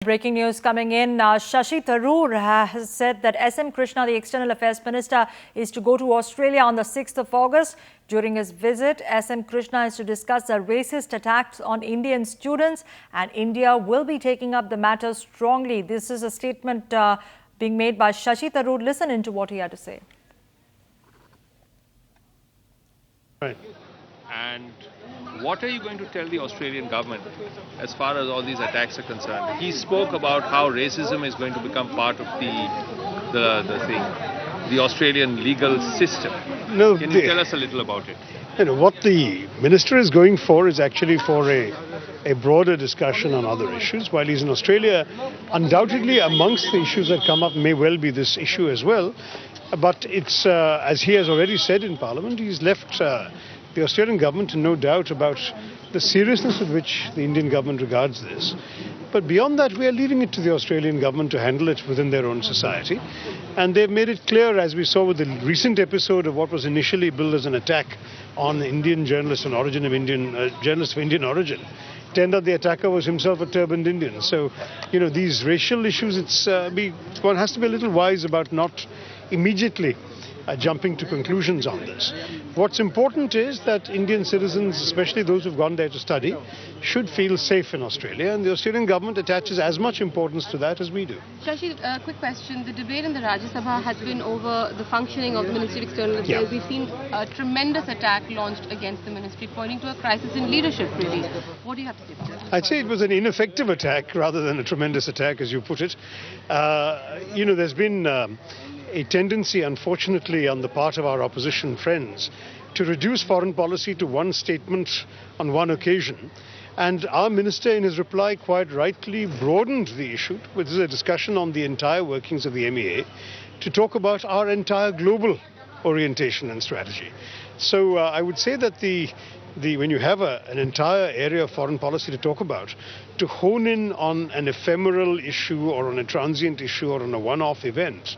Breaking news coming in. Shashi Tharoor has said that SM Krishna, the External Affairs Minister, is to go to Australia on the 6th of August. During his visit, SM Krishna is to discuss the racist attacks on Indian students, and India will be taking up the matter strongly. This is a statement being made by Shashi Tharoor. Listen into what he had to say. Right. And what are you going to tell the Australian government as far as all these attacks are concerned? He spoke about how racism is going to become part of the Australian legal system. No, can you tell us a little about it? You know, what the minister is going for is actually for a broader discussion on other issues. While he's in Australia, undoubtedly amongst the issues that come up may well be this issue as well. But it's, as he has already said in Parliament, he's left the Australian government in no doubt about the seriousness with which the Indian government regards this. But beyond that, we are leaving it to the Australian government to handle it within their own society. And they've made it clear, as we saw with the recent episode of what was initially billed as an attack on Indian journalists and journalists of Indian origin. Turned out the attacker was himself a turbaned Indian. So, you know, these racial issues, one has to be a little wise about not immediately jumping to conclusions on this. What's important is that Indian citizens, especially those who've gone there to study, should feel safe in Australia, and the Australian government attaches as much importance to that as we do. Shashi, a quick question. The debate in the Rajya Sabha has been over the functioning of the Ministry of External Affairs. Yeah. We've seen a tremendous attack launched against the ministry, pointing to a crisis in leadership, really. What do you have to say about that? I'd say it was an ineffective attack rather than a tremendous attack, as you put it. You know, there's been a tendency, unfortunately, on the part of our opposition friends to reduce foreign policy to one statement on one occasion. And our minister, in his reply, quite rightly broadened the issue, which is a discussion on the entire workings of the MEA, to talk about our entire global orientation and strategy. So I would say that when you have an entire area of foreign policy to talk about, to hone in on an ephemeral issue or on a transient issue or on a one-off event,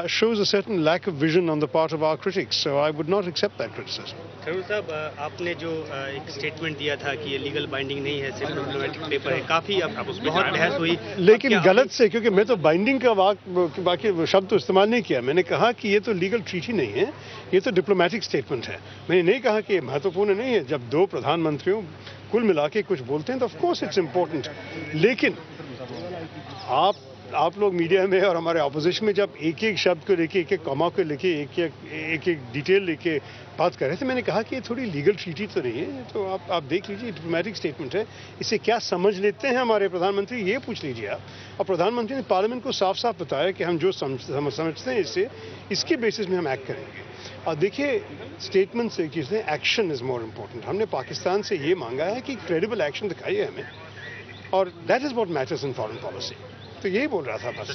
shows a certain lack of vision on the part of our critics. So I would not accept that criticism. Tharoor साहब, आपने जो एक statement दिया था कि ये legal binding नहीं है, सिर्फ डिप्लोमेटिक पेपर है, काफी बहुत बहस हुई. लेकिन गलत से, क्योंकि मैं तो बाइंडिंग का बाकी शब्द तो इस्तेमाल नहीं किया. मैंने कहा कि ये तो लीगल ट्रीटी नहीं है, ये तो डिप्लोमेटिक स्टेटमेंट है. मैंने नहीं कहा कि ये महत्वपूर्ण नहीं है. जब दो प्रधानमंत्रियों कुल मिला के कुछ बोलते हैं तो ऑफ कोर्स इट्स इम्पोर्टेंट. लेकिन आप लोग मीडिया में और हमारे ऑपोजिशन में जब एक एक शब्द को लेके, एक एक कॉमा को लेके, एक एक डिटेल लेके बात कर रहे थे, मैंने कहा कि ये थोड़ी लीगल ट्रीटी तो नहीं है. तो आप देख लीजिए, डिप्लोमेटिक स्टेटमेंट है. इसे क्या समझ लेते हैं हमारे प्रधानमंत्री, ये पूछ लीजिए आप. और प्रधानमंत्री ने पार्लियामेंट को साफ साफ बताया कि हम जो समझते हैं इसके बेसिस में हम एक्ट करेंगे. और देखिए, स्टेटमेंट से चीज़ है, एक्शन इज मोर इम्पोर्टेंट. हमने पाकिस्तान से ये मांगा है कि क्रेडिबल एक्शन दिखाइए हमें, और that is what matters in foreign policy. तो यही बोल रहा था बस.